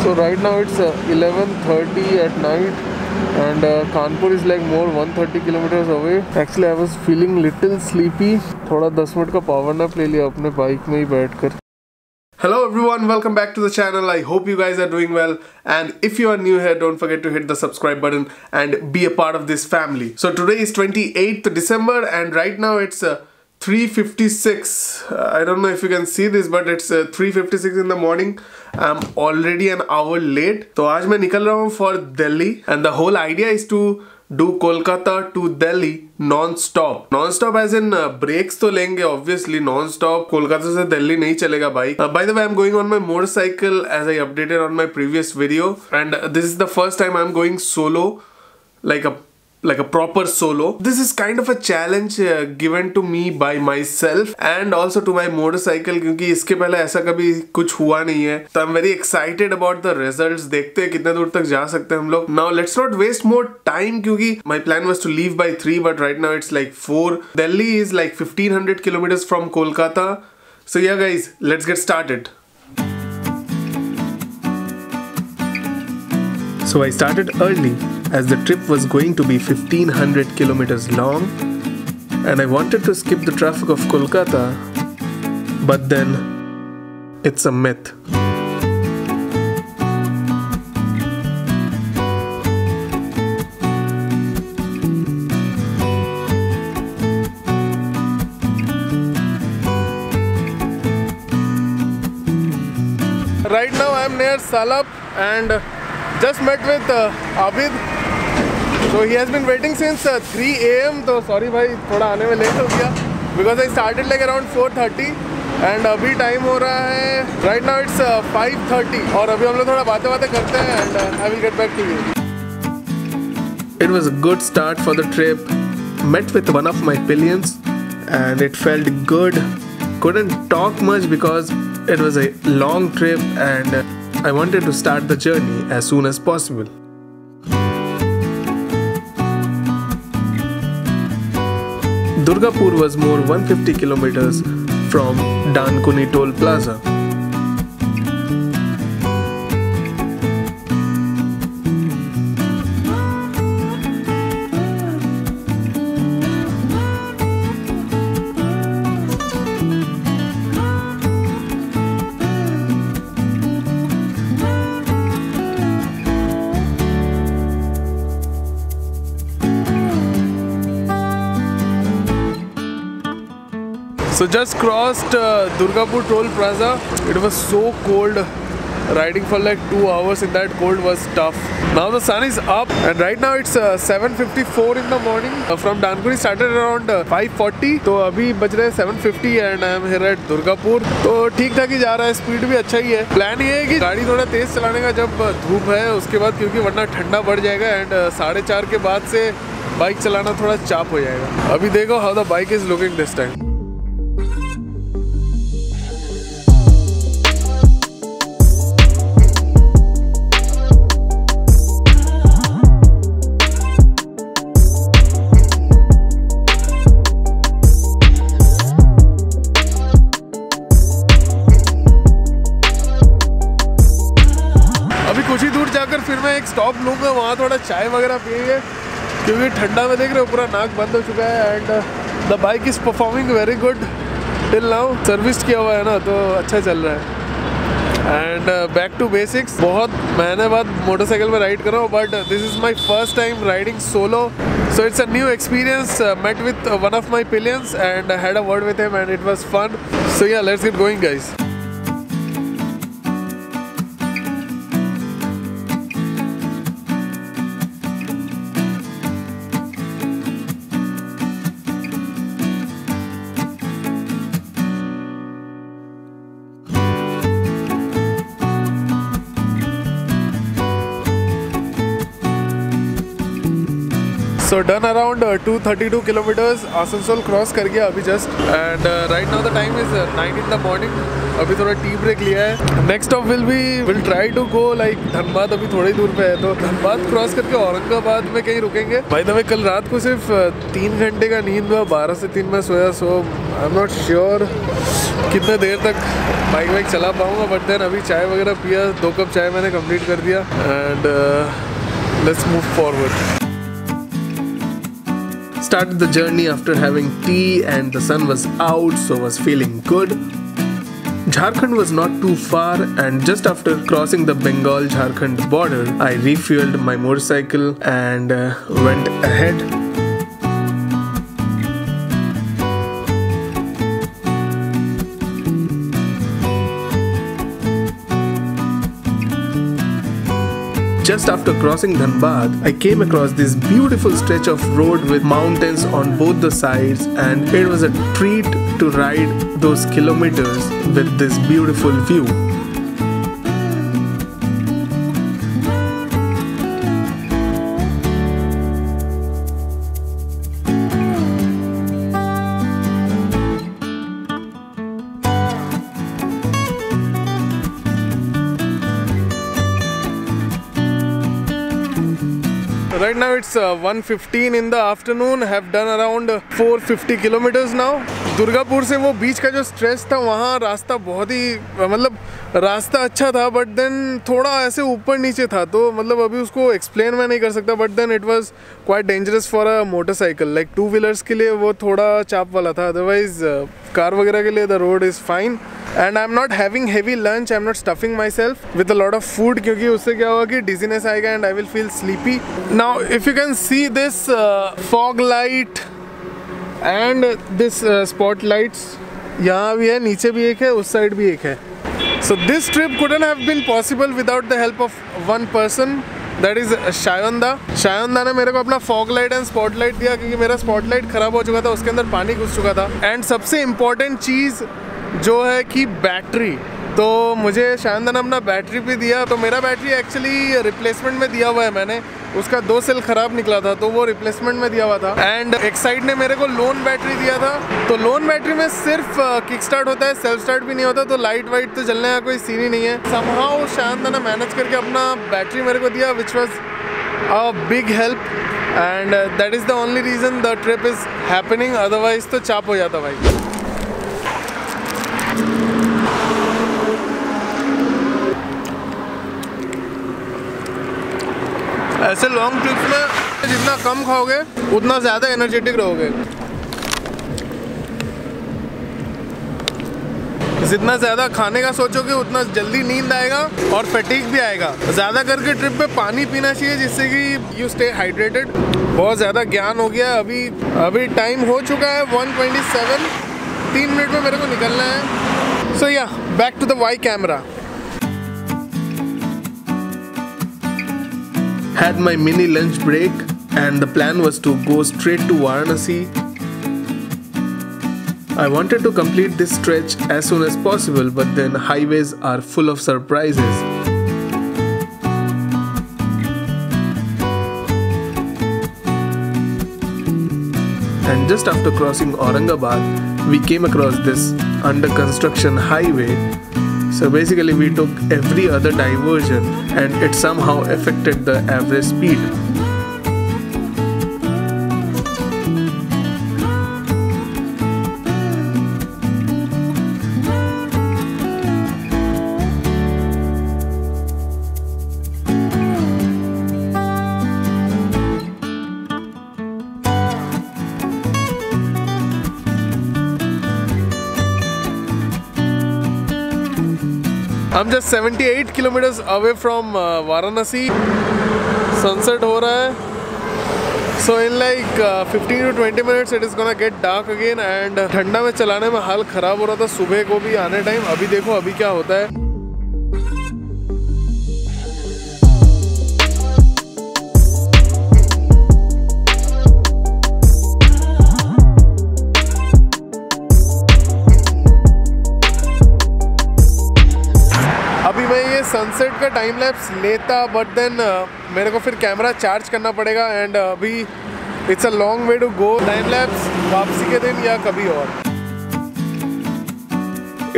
So right now it's 11:30 at night, and Kanpur is like more 130 kilometers away. Actually I was feeling little sleepy. थोड़ा 10 minute का power nap ले लिया अपने bike में ही बैठकर. Hello everyone, welcome back to the channel. I hope you guys are doing well, and if you are new here, don't forget to hit the subscribe button and be a part of this family. So today is 28th December and right now it's 3:56. I don't know if you can see this, but it's 3:56 in the morning. I'm already an hour late. तो आज मैं निकल रहा हूँ for Delhi, and the whole idea is to do Kolkata to Delhi non-stop. Non-stop as in breaks तो लेंगे obviously. Non-stop Kolkata से दिल्ली नहीं चलेगा bike. By the way, I'm going on my motorcycle as I updated on my previous video, and this is the first time I'm going solo, like a proper solo. This is kind of a challenge given to me by myself and also to my motorcycle, क्योंकि इसके पहले ऐसा कभी कुछ हुआ नहीं है. तो I'm very excited about the results. देखते हैं कितने दूर तक जा सकते हैं हम लोग. Now let's not waste more time, क्योंकि my plan was to leave by 3 but right now it's like 4. Delhi is like 1500 kilometers from Kolkata. So yeah guys, let's get started. So I started early as the trip was going to be 1500 kilometers long, and I wanted to skip the traffic of Kolkata, but then it's a myth. Right now I am near Salap and just met with Abid. So he has been waiting since 3 AM. तो sorry भाई, थोड़ा आने में late हो गया because I started like around 4:30 and अभी time हो रहा है right now it's 5:30 और अभी हम लोग थोड़ा बातें करते हैं and I will get back to you. It was a good start for the trip. Met with one of my pillions and it felt good. Couldn't talk much because it was a long trip and I wanted to start the journey as soon as possible. Durgapur was more 150 kilometers from Dankuni Toll Plaza. So just crossed Durgapur Toll Plaza. It was so cold. Riding for like 2 hours in that cold was tough. Now the sun is up and right now it's 7:54 in the morning. From Dankuni started around 5:40. तो अभी बज रहे 7:50 and I am here at Durgapur. तो ठीक ठाक ही जा रहा है, स्पीड भी अच्छा ही है. प्लान ये है कि गाड़ी थोड़ा तेज चलाने का जब धूप है उसके बाद, क्योंकि वरना ठंडा बढ़ जाएगा एंड 4:30 के बाद से बाइक चलाना थोड़ा चाप हो जाएगा. अभी देखो how the bike is looking this time. कुछ ही दूर जाकर फिर मैं एक स्टॉप लूँगा, वहाँ थोड़ा चाय वगैरह पिएंगे क्योंकि ठंडा में देख रहे हो पूरा नाक बंद हो चुका है and the bike is performing very good till now. Service किया हुआ है ना तो अच्छा चल रहा है. And back to basics. बहुत महीने बाद मोटरसाइकिल में राइड कर रहा हूँ but this is my first time riding solo. So it's a new experience. Met with one of my pillions and had a word with him and it was fun. So yeah, let's get going guys. So done around 232 kilometers. Asansol cross कर गया अभी just and right now the time is 9 in the morning. अभी थोड़ा T break लिया है. Next stop will try to go like Dhanbad. अभी थोड़ी दूर पे है तो धनबाद क्रॉस करके औरंगाबाद में कहीं रुकेंगे. बाय द वे कल रात को सिर्फ 3 घंटे का नींद हुआ. 12 से 3 में सोया. सो आई एम नॉट श्योर कितने देर तक बाइक चला पाऊंगा. बट देन अभी चाय वगैरह पिया. 2 कप चाय मैंने कंप्लीट कर दिया and let's move forward. Started the journey after having tea and the sun was out, so was feeling good. Jharkhand was not too far, and just after crossing the Bengal-Jharkhand border, I refueled my motorcycle and went ahead. Just after crossing Dhanbad, I came across this beautiful stretch of road with mountains on both the sides, and it was a treat to ride those kilometers with this beautiful view. Right now it's 1:15 in the afternoon. Have done around 450 kilometers now. Durgapur से वो बीच का जो stretch था वहाँ रास्ता बहुत ही मतलब रास्ता अच्छा था बट देन थोड़ा ऐसे ऊपर नीचे था तो मतलब अभी उसको एक्सप्लेन मैं नहीं कर सकता. But then it was quite dangerous for a motorcycle. Like 2 wheelers के लिए वो थोड़ा चाप वाला था. अदरवाइज कार वगैरह के लिए the road is fine. And I'm not having heavy lunch. I'm not stuffing myself with a lot of food क्योंकि उससे क्या होगा कि dizziness आएगा and I will feel sleepy. Now if you can see this fog light and this spotlights, यहाँ भी है, नीचे भी एक है, उस साइड भी एक है. So this trip couldn't have been possible without the help of one person. That is शायंदा. शायंदा ने मेरे को अपना फॉग लाइट एंड स्पॉटलाइट दिया क्योंकि मेरा स्पॉटलाइट ख़राब हो चुका था. उसके अंदर पानी घुस चुका था. एंड सबसे इम्पॉर्टेंट चीज़ जो है कि बैटरी. तो मुझे शायंदा ने अपना बैटरी भी दिया. तो मेरा बैटरी एक्चुअली रिप्लेसमेंट में दिया हुआ है. मैंने उसका 2 सेल ख़राब निकला था तो वो रिप्लेसमेंट में दिया हुआ था. एंड एक साइड ने मेरे को लोन बैटरी दिया था. तो लोन बैटरी में सिर्फ किक स्टार्ट होता है, सेल्फ स्टार्ट भी नहीं होता. तो लाइट वाइट तो जलने का कोई सीन ही नहीं है. समहाउ शायंदा ने मैनेज करके अपना बैटरी मेरे को दिया which was a big help. And that is the only reason the trip is happening. Otherwise तो चाप हो जाता भाई. ऐसे लॉन्ग ट्रिप्स में जितना कम खाओगे उतना ज़्यादा एनर्जेटिक रहोगे. जितना ज़्यादा खाने का सोचोगे उतना जल्दी नींद आएगा और फैटिग भी आएगा. ज़्यादा करके ट्रिप पे पानी पीना चाहिए जिससे कि यू स्टे हाइड्रेटेड. बहुत ज़्यादा ज्ञान हो गया. अभी टाइम हो चुका है 1:27. 3 मिनट में मेरे को निकलना है. So yeah back to the YI camera. Had my mini lunch break and the plan was to go straight to Varanasi. I wanted to complete this stretch as soon as possible, but then highways are full of surprises. And just after crossing Aurangabad, we came across this under construction highway. So basically we took every other diversion and it somehow affected the average speed. I'm just 78 kilometers away from Varanasi. Sunset हो रहा है. So in like 15 to 20 minutes it is gonna get dark again. And ठंडा में चलाने में हाल ख़राब हो रहा था सुबह को भी आने टाइम. अभी देखो अभी क्या होता है. सनसेट का टाइम लैप्स लेता बट देन मेरे को फिर कैमरा चार्ज करना पड़ेगा. एंड अभी It's a long way to go. Time lapse वापसी के दिन या कभी और.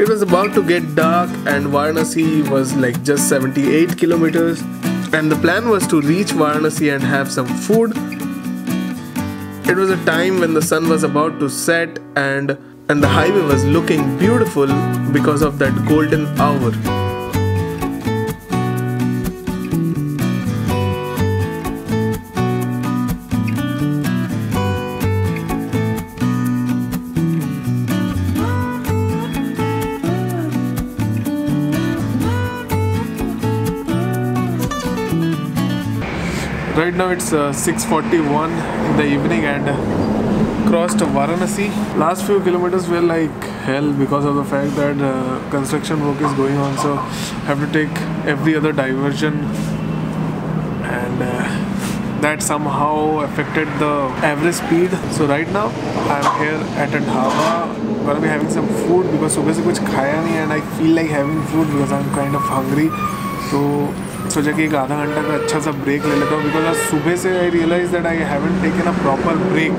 It was about to get dark and Varanasi was like just 78 kilometers, and the plan was to reach Varanasi and have some food. It was a time when the sun was about to set and the highway was looking beautiful because of that golden hour. Right now it's 6:41 in the evening and crossed Varanasi. Last few kilometers were like hell because of the fact that construction work is going on, so I have to take every other diversion, and that somehow affected the average speed. So right now I'm here at a dhaba. Gonna be having some food because सुबह से कुछ खाया नहीं and I feel like having food because I'm kind of hungry. तो सोचा कि एक आधा घंटा का अच्छा सा ब्रेक ले लेता हूँ बिकॉज आज सुबह से I realise that I haven't taken a proper break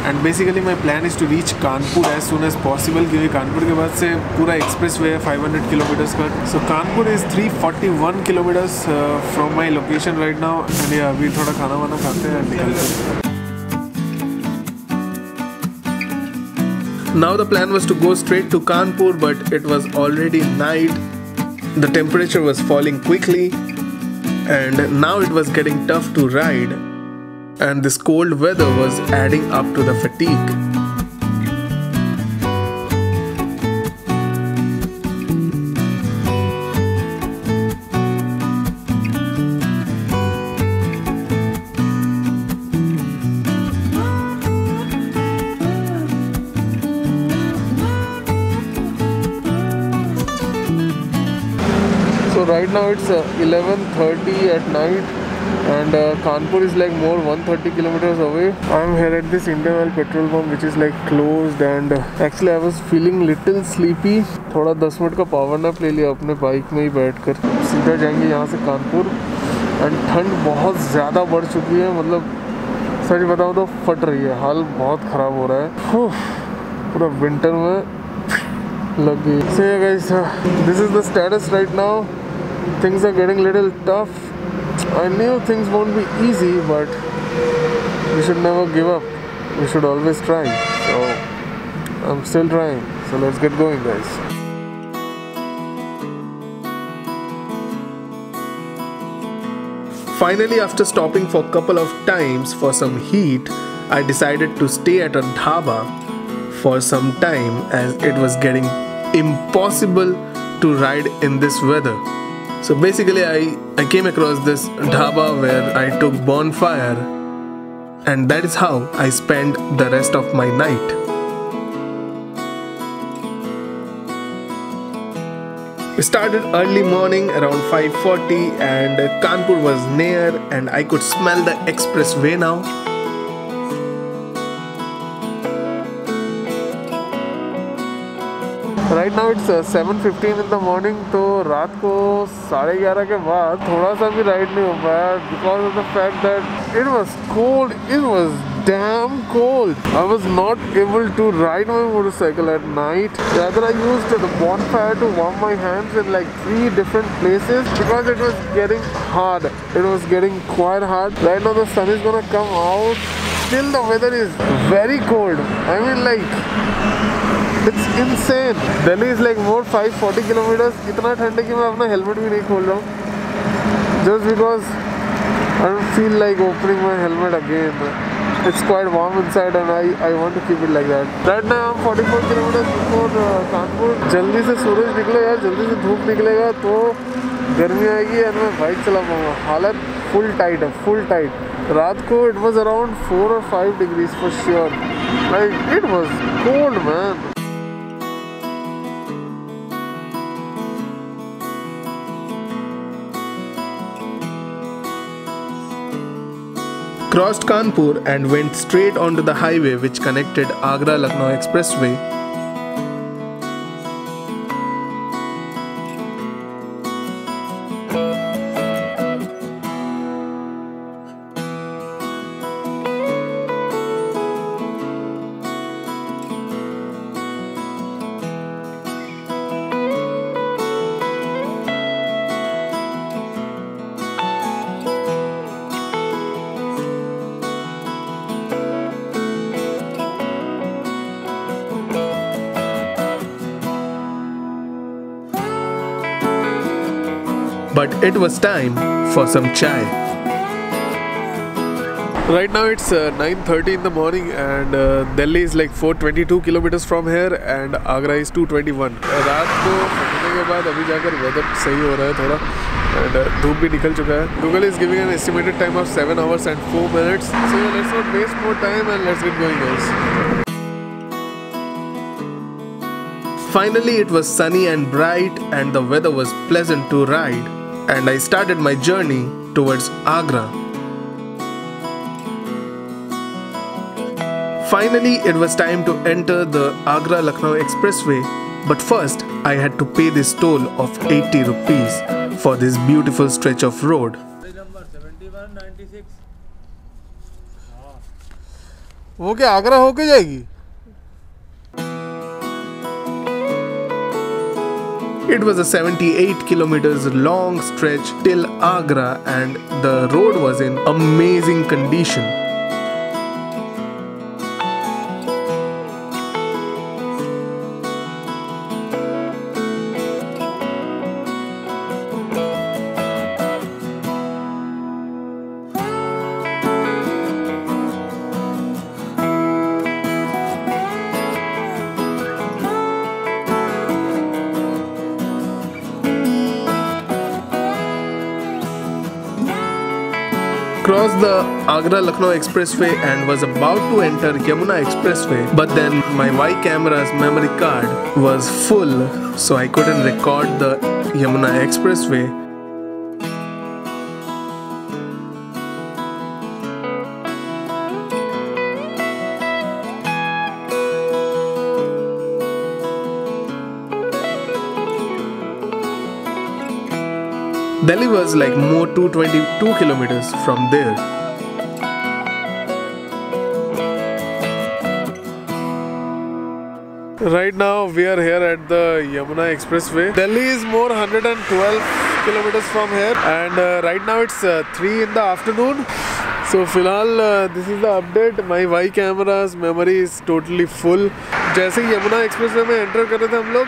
and basically my plan is to reach Kanpur as soon as possible क्योंकि कानपुर के बाद से पूरा एक्सप्रेस वे है 500 किलोमीटर्स का. So Kanpur is 341 kilometres from my location right now and अभी थोड़ा खाना वाना खाते हैं एंड निकलते हैं. Now the plan was to go straight to Kanpur, but it was already night. The temperature was falling quickly and now it was getting tough to ride, and this cold weather was adding up to the fatigue. So right now it's 11:30 at night and Kanpur is like more 130 kilometers away. I'm here at this Indian Oil petrol pump which is like closed and actually I was feeling little sleepy. थोड़ा 10 minute का power nap ले लिया अपने bike में ही बैठकर. सीधा जाएंगे यहाँ से कानपुर एंड ठंड बहुत ज़्यादा बढ़ चुकी है, मतलब सच बताऊँ तो फट रही है, हाल बहुत ख़राब हो रहा है. पूरा विंटर में लग गई. So yeah guys, this is the status right now. Things are getting a little tough. I knew things won't be easy, but we should never give up. We should always try. So I'm still trying. So let's get going, guys. Finally, after stopping for a couple of times for some heat, I decided to stay at a dhaba for some time as it was getting impossible to ride in this weather. So basically I came across this dhaba where I took bonfire, and that is how I spent the rest of my night. We started early morning around 5:40 and Kanpur was near and I could smell the expressway now. Right now it's 7:15 in the morning. तो रात को 11:30 के बाद थोड़ा सा भी ride नहीं हो पाया because of the fact that it was cold. It was damn cold. I was not able to ride my motorcycle at night. Rather I used the bonfire to warm my hands in like 3 different places because it was getting hard. It was getting quite hard. Right now the sun is gonna come out. Still the weather is very cold. I mean like it's insane. Delhi is like more 540 kilometers. इतना ठंड है कि मैं अपना helmet भी नहीं खोल रहा हूँ just because I don't feel like opening my helmet again. It's quite warm inside and I want to keep it like that. Right now I'm 44 kilometers before Kanpur. जल्दी से सूरज निकले यार, जल्दी से धूप निकलेगा तो गर्मी आएगी और मैं बाइक चला पाऊँगा. हालत फुल टाइट है, फुल टाइट. रात को it was around 4 or 5 degrees for sure. Like it was cold, man. Crossed Kanpur and went straight onto the highway which connected Agra-Lucknow Expressway. but it was time for some chai. Right now it's 9:30 in the morning and Delhi is like 422 kilometers from here and Agra is 221. रात को फटने के बाद अभी जाकर weather सही हो रहा है थोड़ा and धूप भी निकल चुका है. Google is giving an estimated time of 7 hours and 4 minutes. So yeah, let's not waste more time and let's get going, guys. Finally it was sunny and bright and the weather was pleasant to ride and I started my journey towards Agra. Finally, it was time to enter the Agra-Lucknow Expressway, but first I had to pay this toll of 80 rupees for this beautiful stretch of road. वो क्या आगरा होके जाएगी? It was a 78 kilometers long stretch till Agra and the road was in amazing condition. Crossed the Agra-Lucknow Expressway and was about to enter Yamuna Expressway, but then my Y camera's memory card was full, so I couldn't record the Yamuna Expressway. Delhi was like more 222 kilometers from there. Right now we are here at the Yamuna Expressway. Delhi is more 112 kilometers from here and right now it's 3 in the afternoon. So फिलहाल this is the update. My Y camera's memory is totally full. जैसे ही Yamuna Expressway में enter कर रहे थे हम लोग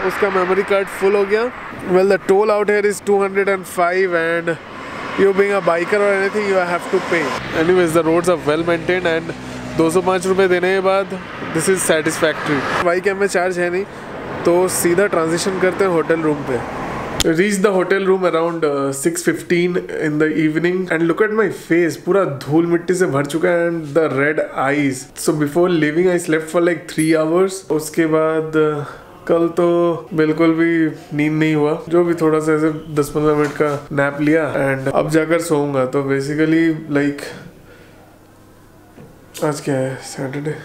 उसका memory card full हो गया. Well, the toll out here is 205 and you being a biker or anything you have to pay. Anyways, the roads are well maintained and 205 रुपये देने के बाद this is satisfactory. YI cam में charge है नहीं तो सीधा ट्रांजिशन करते हैं होटल रूम पे. Reached the hotel room around 6:15 in the evening and look at my face, पूरा धूल मिट्टी से भर चुका है and the red eyes. So before leaving I slept for like 3 hours. उसके बाद कल तो बिल्कुल भी नींद नहीं हुआ, जो भी थोड़ा सा ऐसे 10-15 मिनट का नैप लिया एंड अब जाकर सोऊंगा. तो बेसिकली लाइक आज क्या है, Saturday.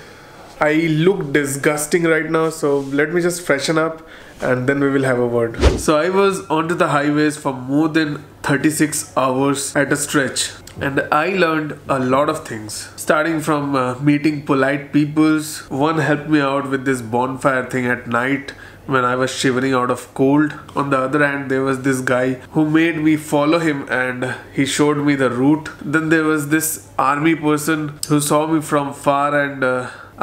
I look disgusting right now, so let me just freshen up and then we will have a word. So I was onto the highways for more than 36 hours at a stretch and I learned a lot of things. Starting from meeting polite peoples. One helped me out with this bonfire thing at night when I was shivering out of cold. On the other hand, there was this guy who made me follow him and he showed me the route. Then there was this army person who saw me from far and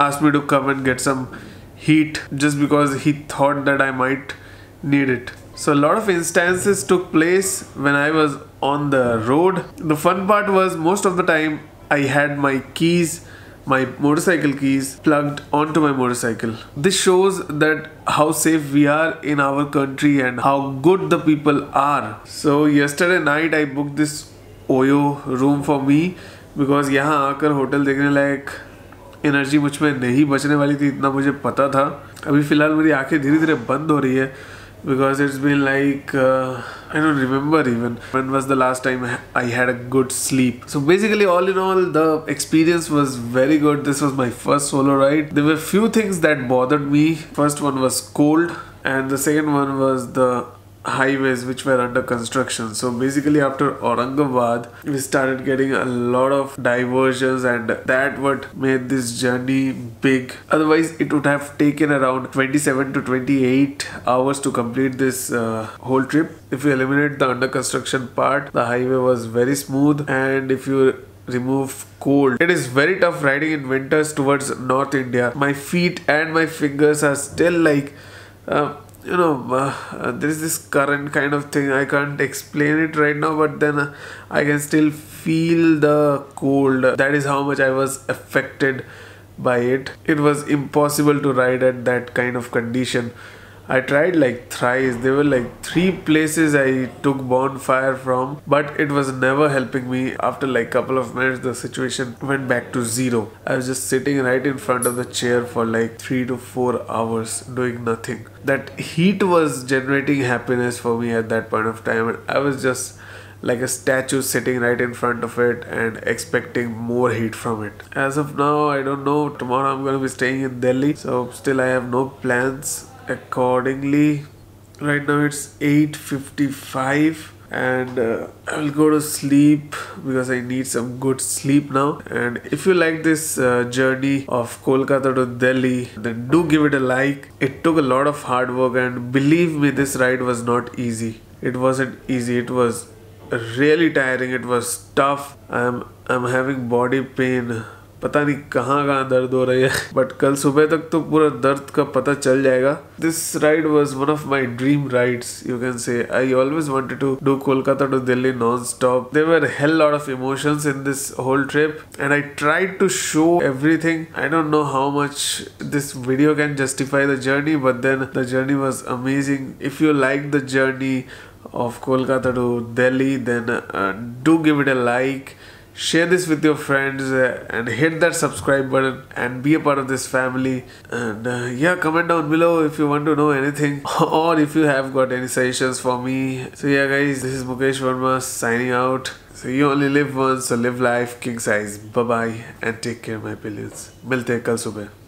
asked me to come and get some heat just because he thought that I might need it. So a lot of instances took place when I was on the road. The fun part was most of the time I had my keys, my motorcycle keys plugged onto my motorcycle. This shows that how safe we are in our country and how good the people are. So yesterday night I booked this Oyo room for me because यहाँ आकर hotel देखने लायक energy मुझ में नहीं बचने वाली थी, इतना मुझे पता था. अभी फ़िलहाल मेरी आंखें धीरे धीरे बंद हो रही है because it's been like I don't remember even when was the last time I had a good sleep. So basically all in all the experience was very good. This was my first solo ride. There were few things that bothered me. First one was cold and the second one was the highways which were under construction. So basically after Aurangabad we started getting a lot of diversions and that what made this journey big. Otherwise it would have taken around 27 to 28 hours to complete this whole trip. If you eliminate the under construction part, the highway was very smooth, and if you remove cold, it is very tough riding in winters towards North India. My feet and my fingers are still like there is this current kind of thing. I can't explain it right now, but then I can still feel the cold. That is how much I was affected by it. It was impossible to ride at that kind of condition. I tried like thrice. There were like 3 places I took bonfire from, but it was never helping me. After like couple of minutes, the situation went back to zero. I was just sitting right in front of the chair for like 3 to 4 hours doing nothing. That heat was generating happiness for me at that point of time, and I was just like a statue sitting right in front of it and expecting more heat from it. As of now, I don't know. Tomorrow I'm going to be staying in Delhi, so still I have no plans accordingly. Right now it's 8:55 and I will go to sleep because I need some good sleep now. And if you like this journey of Kolkata to Delhi, then do give it a like. It took a lot of hard work, and believe me, this ride was not easy. It wasn't easy. It was really tiring. It was tough. I'm having body pain. पता नहीं कहाँ कहाँ दर्द हो रही है, but कल सुबह तक तो पूरा दर्द का पता चल जाएगा. This ride was one of my dream rides, you can say. I always wanted to do Kolkata to Delhi non stop. There were hell lot of emotions in this whole trip and I tried to show everything. I don't know how much this video can justify the journey, but then the journey was amazing. If you like the journey of Kolkata to Delhi, then do give it a like, share this with your friends, and hit that subscribe button and be a part of this family. And yeah, comment down below if you want to know anything or if you have got any suggestions for me. So yeah guys, this is Mukesh Verma signing out. So you only live once, so live life king size. Bye bye and take care my billions. मिलते हैं कल सुबह.